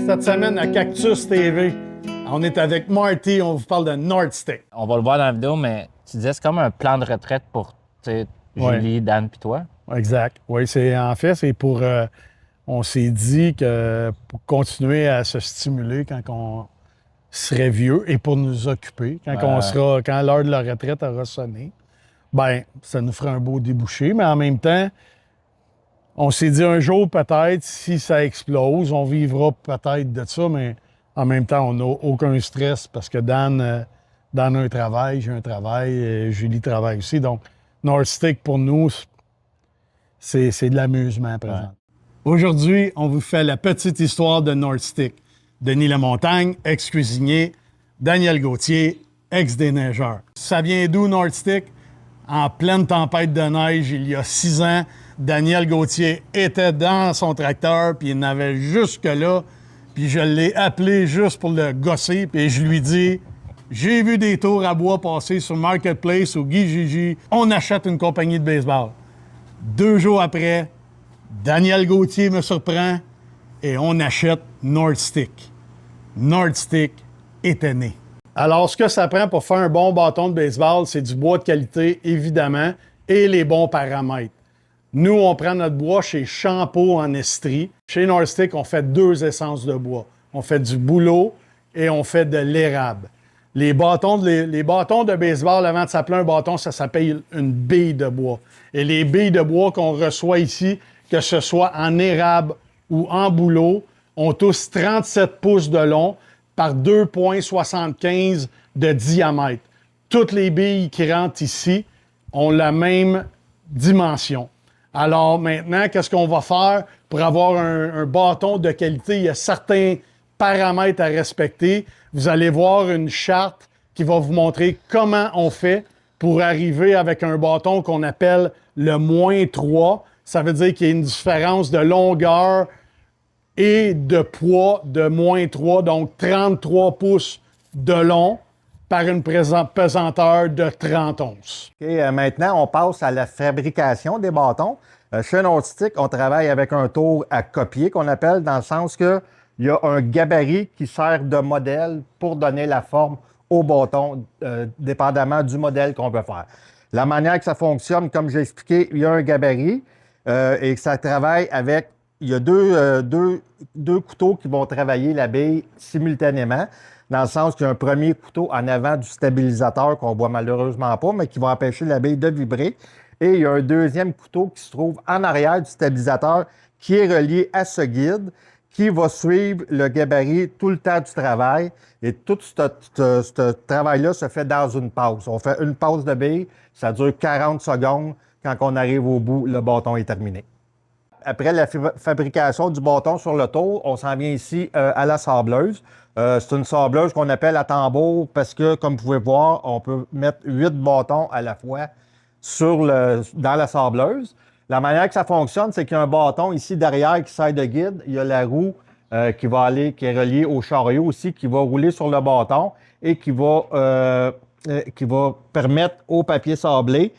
Cette semaine à Cactus TV, on est avec Marty, on vous parle de Nordstick. On va le voir dans la vidéo, mais tu disais c'est comme un plan de retraite pour Julie, Dan puis toi. Exact. Oui, c'est pour... on s'est dit que pour continuer à se stimuler quand on serait vieux et pour nous occuper, quand l'heure de la retraite aura sonné, ben ça nous ferait un beau débouché, mais en même temps, on s'est dit un jour peut-être, si ça explose, on vivra peut-être de ça, mais en même temps, on n'a aucun stress parce que Dan a un travail, j'ai un travail, Julie travaille aussi. Donc, Nordstick, pour nous, c'est de l'amusement présent. Ouais. Aujourd'hui, on vous fait la petite histoire de Nordstick. Denis Lamontagne, ex-cuisinier, Daniel Gauthier, ex-déneigeur. Ça vient d'où, Nordstick? En pleine tempête de neige, il y a 6 ans, Daniel Gauthier était dans son tracteur, puis il n'avait jusque-là, puis je l'ai appelé juste pour le gosser, puis je lui dis « J'ai vu des tours à bois passer sur Marketplace ou Guy Gigi, on achète une compagnie de baseball. » 2 jours après, Daniel Gauthier me surprend et on achète Nordstick. Nordstick était né. Alors, ce que ça prend pour faire un bon bâton de baseball, c'est du bois de qualité, évidemment, et les bons paramètres. Nous, on prend notre bois chez Champeau en Estrie. Chez Nordstick, on fait 2 essences de bois. On fait du bouleau et on fait de l'érable. Les bâtons de baseball, avant de s'appeler un bâton, ça s'appelle une bille de bois. Et les billes de bois qu'on reçoit ici, que ce soit en érable ou en bouleau, ont tous 37 pouces de long par 2,75 de diamètre. Toutes les billes qui rentrent ici ont la même dimension. Alors maintenant, qu'est-ce qu'on va faire pour avoir un bâton de qualité? Il y a certains paramètres à respecter. Vous allez voir une charte qui va vous montrer comment on fait pour arriver avec un bâton qu'on appelle le -3. Ça veut dire qu'il y a une différence de longueur et de poids de -3, donc 33 pouces de long par une pesanteur de 30 onces. Okay, maintenant, on passe à la fabrication des bâtons. Chez Nordstick, on travaille avec un tour à copier qu'on appelle, dans le sens qu'il y a un gabarit qui sert de modèle pour donner la forme au bâton, dépendamment du modèle qu'on veut faire. La manière que ça fonctionne, comme j'ai expliqué, il y a un gabarit et que ça travaille avec... Il y a deux couteaux qui vont travailler la bille simultanément, dans le sens qu'il y a un premier couteau en avant du stabilisateur qu'on voit malheureusement pas, mais qui va empêcher la bille de vibrer. Et il y a un deuxième couteau qui se trouve en arrière du stabilisateur qui est relié à ce guide, qui va suivre le gabarit tout le temps du travail. Et tout ce travail-là se fait dans une pause. On fait une pause de bille, ça dure 40 secondes. Quand on arrive au bout, le bâton est terminé. Après la fabrication du bâton sur le tour, on s'en vient ici à la sableuse. C'est une sableuse qu'on appelle à tambour parce que, comme vous pouvez voir, on peut mettre 8 bâtons à la fois dans la sableuse. La manière que ça fonctionne, c'est qu'il y a un bâton ici derrière qui sert de guide. Il y a la roue qui est reliée au chariot aussi, qui va rouler sur le bâton et qui va permettre au papier sablé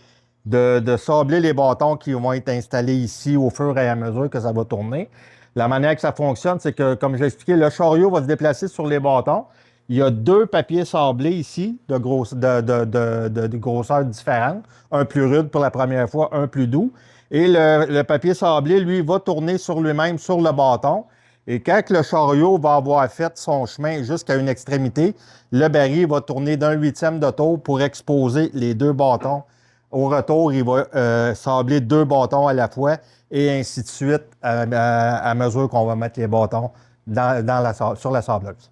de sabler les bâtons qui vont être installés ici au fur et à mesure que ça va tourner. La manière que ça fonctionne, c'est que, comme j'ai expliqué, le chariot va se déplacer sur les bâtons. Il y a 2 papiers sablés ici de grosseur différente. Un plus rude pour la première fois, un plus doux. Et le papier sablé, lui, va tourner sur lui-même sur le bâton. Et quand le chariot va avoir fait son chemin jusqu'à une extrémité, le baril va tourner d'1/8 de tour pour exposer les 2 bâtons. Au retour, il va sabler 2 bâtons à la fois et ainsi de suite à mesure qu'on va mettre les bâtons sur la sableuse.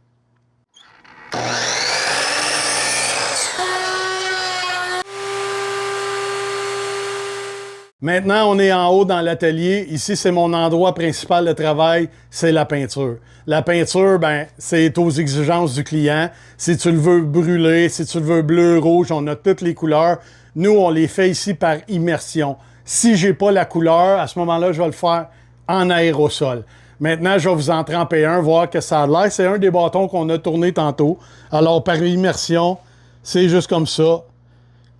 Maintenant, on est en haut dans l'atelier. Ici, c'est mon endroit principal de travail, c'est la peinture. La peinture, ben, c'est aux exigences du client. Si tu le veux brûler, si tu le veux bleu, rouge, on a toutes les couleurs. Nous, on les fait ici par immersion. Si j'ai pas la couleur, à ce moment-là, je vais le faire en aérosol. Maintenant, je vais vous en tremper un, voir que ça a l'air. C'est un des bâtons qu'on a tourné tantôt. Alors, par immersion, c'est juste comme ça.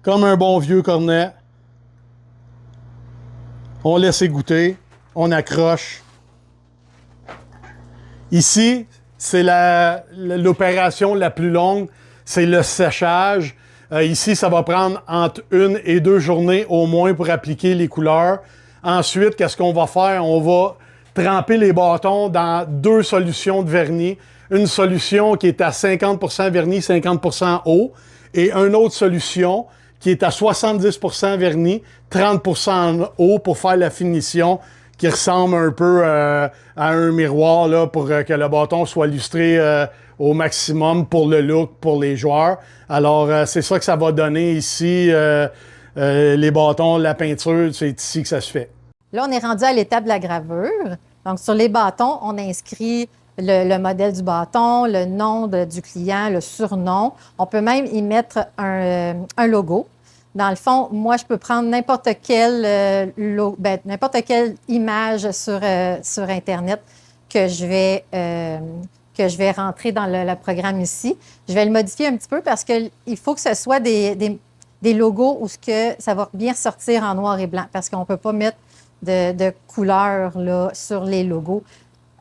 Comme un bon vieux cornet. On laisse égoutter. on accroche. Ici, c'est l'opération la plus longue, c'est le séchage. Ici, ça va prendre entre 1 et 2 journées au moins pour appliquer les couleurs. Ensuite, qu'est-ce qu'on va faire? On va tremper les bâtons dans 2 solutions de vernis. Une solution qui est à 50% vernis, 50% eau, et une autre solution qui est à 70% vernis, 30% eau pour faire la finition qui ressemble un peu à un miroir là, pour que le bâton soit lustré au maximum pour le look, pour les joueurs. Alors, c'est ça que ça va donner ici. Les bâtons, la peinture, c'est ici que ça se fait. Là, on est rendu à l'étape de la gravure. Donc, sur les bâtons, on inscrit le modèle du bâton, le nom du client, le surnom. On peut même y mettre un logo. Dans le fond, moi, je peux prendre n'importe quelle image sur Internet que je vais rentrer dans le programme ici. Je vais le modifier un petit peu parce qu'il faut que ce soit des logos où ça va bien ressortir en noir et blanc parce qu'on ne peut pas mettre de couleurs là, sur les logos,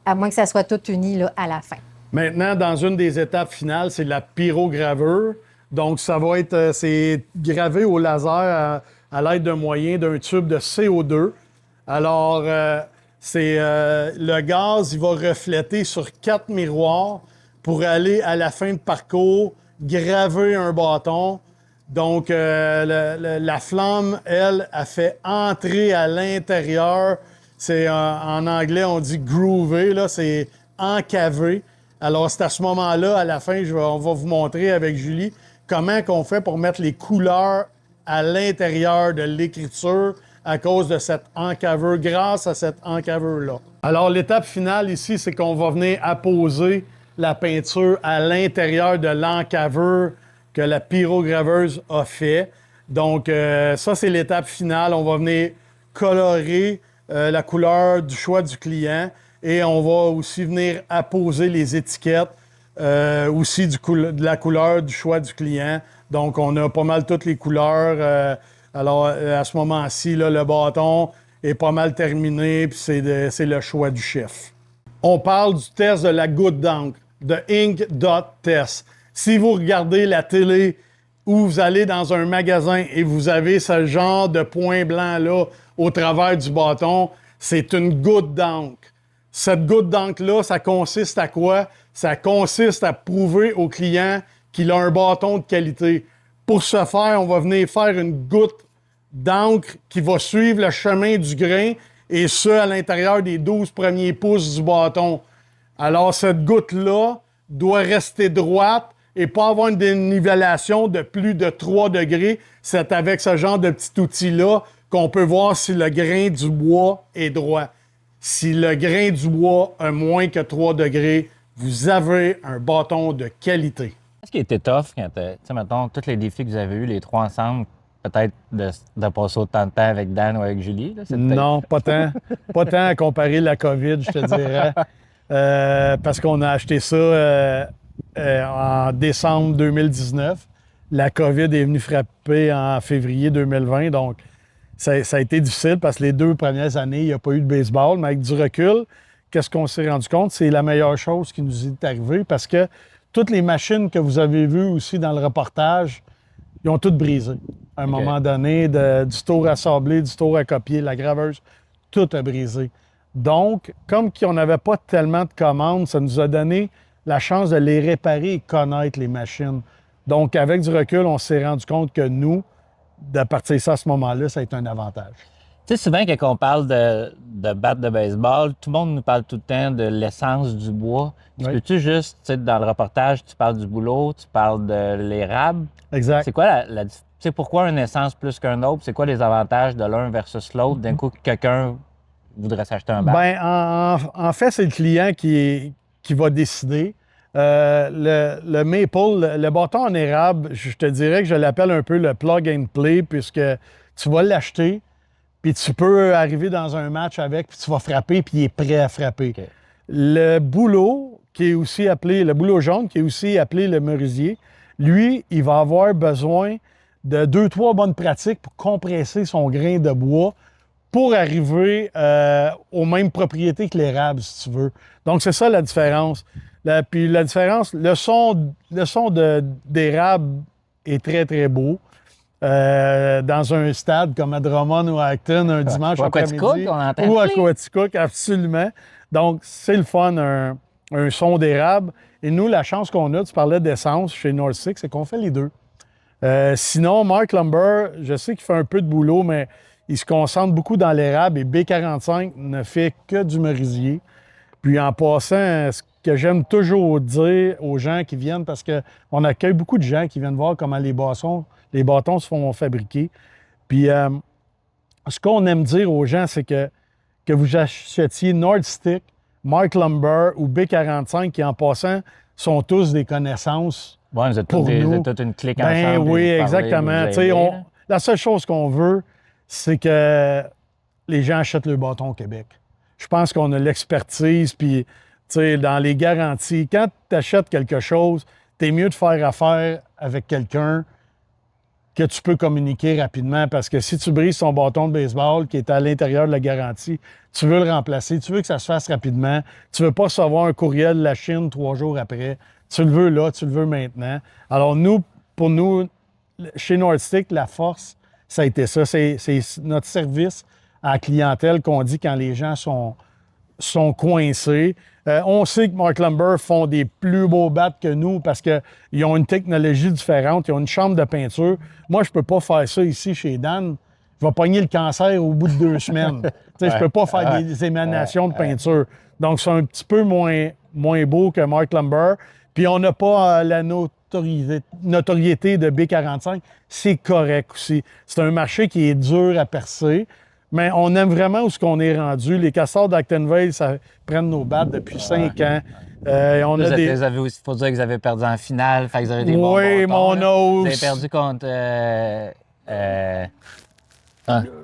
à moins que ça soit tout uni là, à la fin. Maintenant, dans une des étapes finales, c'est la pyrogravure. Donc, ça va être c'est gravé au laser à l'aide d'un moyen d'un tube de CO2. Alors, le gaz, il va refléter sur 4 miroirs pour aller à la fin de parcours, graver un bâton. Donc, la flamme, elle, a fait entrer à l'intérieur. C'est en anglais, on dit groover, là, c'est encaver. Alors, c'est à ce moment-là, à la fin, on va vous montrer avec Julie comment on fait pour mettre les couleurs à l'intérieur de l'écriture à cause de cette encaveur, grâce à cette encaveur-là. Alors, l'étape finale ici, c'est qu'on va venir apposer la peinture à l'intérieur de l'encaveur que la pyrograveuse a fait. Donc, ça, c'est l'étape finale. On va venir colorer la couleur du choix du client et on va aussi venir apposer les étiquettes aussi de la couleur du choix du client. Donc, on a pas mal toutes les couleurs. Alors, à ce moment-ci, là, le bâton est pas mal terminé, puis c'est le choix du chef. On parle du test de la goutte d'encre, de Ink Dot Test. Si vous regardez la télé ou vous allez dans un magasin et vous avez ce genre de point blanc-là au travers du bâton, c'est une goutte d'encre. Cette goutte d'encre-là, ça consiste à quoi? Ça consiste à prouver au client qu'il a un bâton de qualité. Pour ce faire, on va venir faire une goutte d'encre qui va suivre le chemin du grain et ce, à l'intérieur des 12 premiers pouces du bâton. Alors, cette goutte-là doit rester droite et pas avoir une dénivellation de plus de 3 degrés. C'est avec ce genre de petit outil-là qu'on peut voir si le grain du bois est droit. Si le grain du bois a moins que 3 degrés, vous avez un bâton de qualité. Qu'est-ce qui était tough quand, tu sais, mettons, tous les défis que vous avez eus, les 3 ensemble, peut-être de passer autant de temps avec Dan ou avec Julie? Là, non, pas tant. Pas tant à comparer la COVID, je te dirais. Parce qu'on a acheté ça en décembre 2019. La COVID est venue frapper en février 2020, donc ça a été difficile parce que les 2 premières années, il n'y a pas eu de baseball. Mais avec du recul, qu'est-ce qu'on s'est rendu compte? C'est la meilleure chose qui nous est arrivée parce que toutes les machines que vous avez vues aussi dans le reportage, ils ont toutes brisé. À un moment donné, du tour à sabler, du tour à copier, la graveuse, tout a brisé. Donc, comme on n'avait pas tellement de commandes, ça nous a donné la chance de les réparer et connaître les machines. Donc, avec du recul, on s'est rendu compte que nous, de partir ça à ce moment-là, ça a été un avantage. Tu sais, souvent, quand on parle de batte de baseball, tout le monde nous parle tout le temps de l'essence du bois. Oui. Peux-tu juste, tu sais, dans le reportage, tu parles du bouleau, tu parles de l'érable. Exact. C'est quoi tu sais, pourquoi une essence plus qu'un autre? C'est quoi les avantages de l'un versus l'autre? D'un coup, quelqu'un voudrait s'acheter un bat? Bien, en fait, c'est le client qui va décider. Le maple, le bâton en érable, je te dirais que je l'appelle un peu le plug and play puisque tu vas l'acheter, puis tu peux arriver dans un match avec, puis tu vas frapper, puis il est prêt à frapper. Okay. Le bouleau, qui est aussi appelé, le bouleau jaune, qui est aussi appelé le merisier, lui, il va avoir besoin de 2-3 bonnes pratiques pour compresser son grain de bois pour arriver aux mêmes propriétés que l'érable, si tu veux. Donc, c'est ça la différence. Puis la différence, le son d'érable est très, très beau. Dans un stade comme à Drummond ou à Acton, un dimanche Ou à après-midi. Quaticook, on entend Ou à plein. Quaticook, absolument. Donc, c'est le fun, un son d'érable. Et nous, la chance qu'on a, tu parlais d'essence chez North Six, c'est qu'on fait les deux. Sinon, Mark Lumber, je sais qu'il fait un peu de boulot, mais il se concentre beaucoup dans l'érable et B45 ne fait que du merisier. Puis en passant, ce que j'aime toujours dire aux gens qui viennent, parce qu'on accueille beaucoup de gens qui viennent voir comment les bâtons se font fabriquer. Puis ce qu'on aime dire aux gens, c'est que vous achetiez Nordstick, Mark Lumber ou B45, qui en passant sont tous des connaissances. Ouais, vous êtes Pour nous. toute une clique Ben ensemble. oui, puis vous parlez, exactement. vous Tu sais, aidez, là. la seule chose qu'on veut, c'est que les gens achètent le bâton au Québec. Je pense qu'on a l'expertise, puis tu sais, dans les garanties, quand tu achètes quelque chose, t'es mieux de faire affaire avec quelqu'un que tu peux communiquer rapidement, parce que si tu brises ton bâton de baseball qui est à l'intérieur de la garantie, tu veux le remplacer, tu veux que ça se fasse rapidement, tu veux pas recevoir un courriel de la Chine 3 jours après, tu le veux là, tu le veux maintenant. Alors pour nous, chez Nordstick, la force, ça a été ça, c'est notre service à la clientèle qu'on dit quand les gens sont coincés. On sait que Mark Lumber font des plus beaux battes que nous parce qu'ils ont une technologie différente, ils ont une chambre de peinture. Moi, je ne peux pas faire ça ici chez Dan. Je vais pogner le cancer au bout de 2 semaines. Je ne peux pas faire des émanations de peinture. Donc, c'est un petit peu moins beau que Mark Lumber. Puis, on n'a pas la notoriété de B45. C'est correct aussi. C'est un marché qui est dur à percer. Mais on aime vraiment où ce qu'on est rendu. Les Castors d'Actonville, ça prennent nos battes depuis 5 ans. On a des... Il faut dire que vous avez perdu en finale, fait que vous avez des bons Oui, mais bâtons, on là. a Vous avez aussi... perdu contre...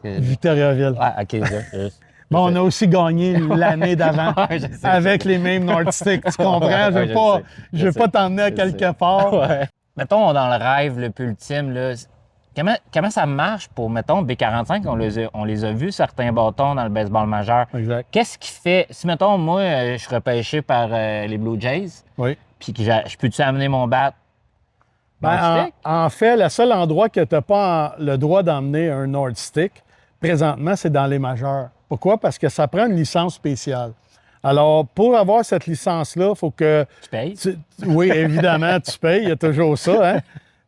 Victoriaville. Ouais, OK, juste. Mais on a aussi gagné l'année d'avant Ouais, je sais, avec les mêmes Nordstick. Tu comprends? Je Ouais, ne veux pas t'emmener à quelque part. Ouais. Mettons, dans le rêve le plus ultime, là, comment ça marche pour, mettons, B45, on les a vus, certains bâtons dans le baseball majeur. Exact. Qu'est-ce qui fait... Si, mettons, moi, je suis repêché par les Blue Jays, Oui. puis que je peux-tu amener mon bat? Ben, en fait, le seul endroit que tu n'as pas le droit d'emmener un Nordstick, présentement, c'est dans les majeurs. Pourquoi? Parce que ça prend une licence spéciale. Alors, pour avoir cette licence-là, il faut que... Tu payes? Oui, évidemment, tu payes, il y a toujours ça, hein?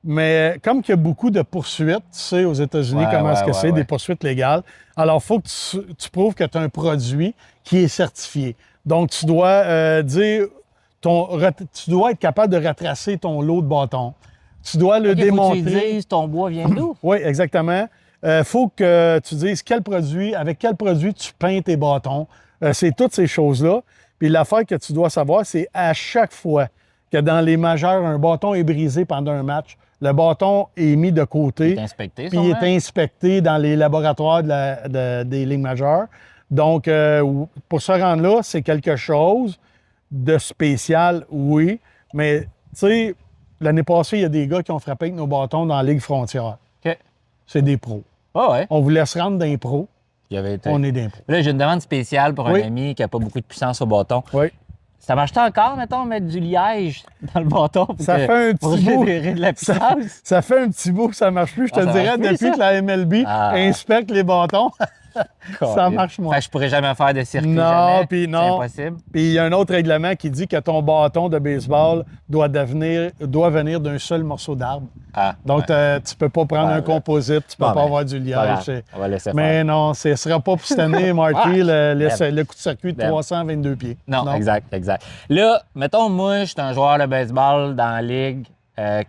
Mais comme il y a beaucoup de poursuites, tu sais, aux États-Unis, comment est-ce que c'est, des poursuites légales, alors il faut que tu prouves que tu as un produit qui est certifié. Donc, tu dois tu dois être capable de retracer ton lot de bâtons. Tu dois le démontrer. Faut que tu dises ton bois vient d'où? Oui, exactement. Faut que tu dises avec quel produit tu peins tes bâtons. C'est toutes ces choses-là. Puis l'affaire que tu dois savoir, c'est à chaque fois que dans les majeurs, un bâton est brisé pendant un match, le bâton est mis de côté. Il est inspecté, puis il est inspecté dans les laboratoires des ligues majeures. Donc, pour se rendre là, c'est quelque chose de spécial, oui. Mais, tu sais, l'année passée, il y a des gars qui ont frappé avec nos bâtons dans la Ligue Frontière. OK. C'est des pros. Ah ouais. On vous laisse rendre d'un pro, Il avait été... on est d'un pro. Là, j'ai une demande spéciale pour Oui. un ami qui n'a pas beaucoup de puissance au bâton. Oui. Ça marche encore, mettons, mettre du liège dans le bâton pour, Ça fait un pour petit bout. générer de la puissance? Ça fait un petit bout que ça marche plus. Je te ça dirais, marche plus, depuis ça? que la MLB inspecte les bâtons, ça marche moins. Fait que je pourrais jamais faire de circuit. Non, jamais. puis C'est non. impossible. Puis il y a un autre règlement qui dit que ton bâton de baseball doit venir d'un seul morceau d'arbre. Ah, Donc, tu peux pas prendre un composite, tu peux Bon, pas ben, avoir du pas liège. grave. On va laisser Mais faire. non, ce ne sera pas pour cette année, Marty, le coup de circuit de Ben. 322 pieds. Non, exact. Là, mettons, moi, je suis un joueur de baseball dans la ligue.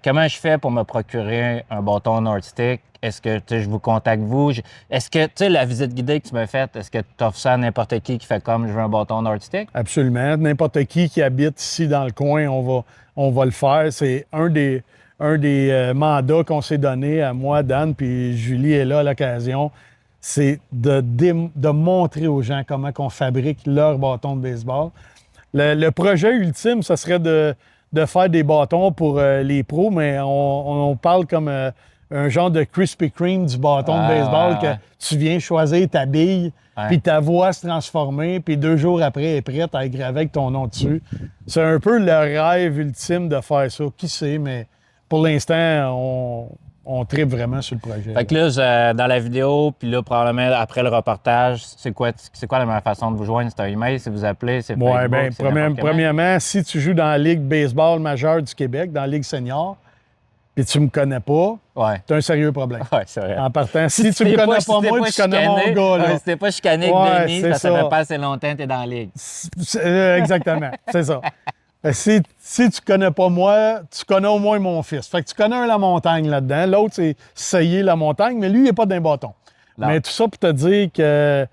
Comment je fais pour me procurer un bâton Nordstick? Est-ce que je vous contacte vous? Est-ce que, tu sais, la visite guidée que tu m'as faite, est-ce que tu offres ça à n'importe qui fait comme je veux un bâton Nordstick? Absolument. N'importe qui habite ici dans le coin, on va le faire. C'est un des mandats qu'on s'est donné à moi, Dan, puis Julie est là à l'occasion. C'est de montrer aux gens comment on fabrique leur bâton de baseball. Le projet ultime, ce serait de faire des bâtons pour les pros, mais on parle comme un genre de Krispy Kreme du bâton de Ouais, baseball ouais, que ouais. tu viens choisir ta bille, Ouais. puis ta voix se transformer, puis 2 jours après, elle est prête à être gravée avec ton nom dessus. C'est un peu le rêve ultime de faire ça. Qui sait, mais pour l'instant, on tripe vraiment sur le projet. Fait que là, dans la vidéo, puis là, probablement après le reportage, c'est quoi la meilleure façon de vous joindre? C'est un email, si vous appelez, c'est Ouais, Facebook, ben, c'est n'importe comment? premièrement, si tu joues dans la Ligue baseball majeure du Québec, dans la Ligue senior, puis tu me connais pas, Ouais. tu as un sérieux problème. Ouais, c'est vrai. En partant, si tu me t'es connais si pas t'es moi, tu connais mon chicané, gars, là. ouais, si t'es pas chicané avec Ouais, Denis, c'est parce que ça ça. fait pas assez longtemps que t'es dans la ligue. Exactement, c'est ça. Si tu connais pas moi, tu connais au moins mon fils. Fait que tu connais un La Montagne là-dedans. L'autre, c'est Sayer La Montagne, mais lui, il n'est pas d'un bâton. Non. Mais tout ça pour te dire que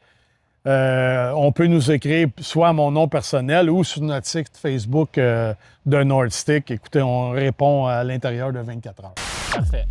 on peut nous écrire soit à mon nom personnel ou sur notre site Facebook de Nordstick. Écoutez, on répond à l'intérieur de 24 heures. Parfait.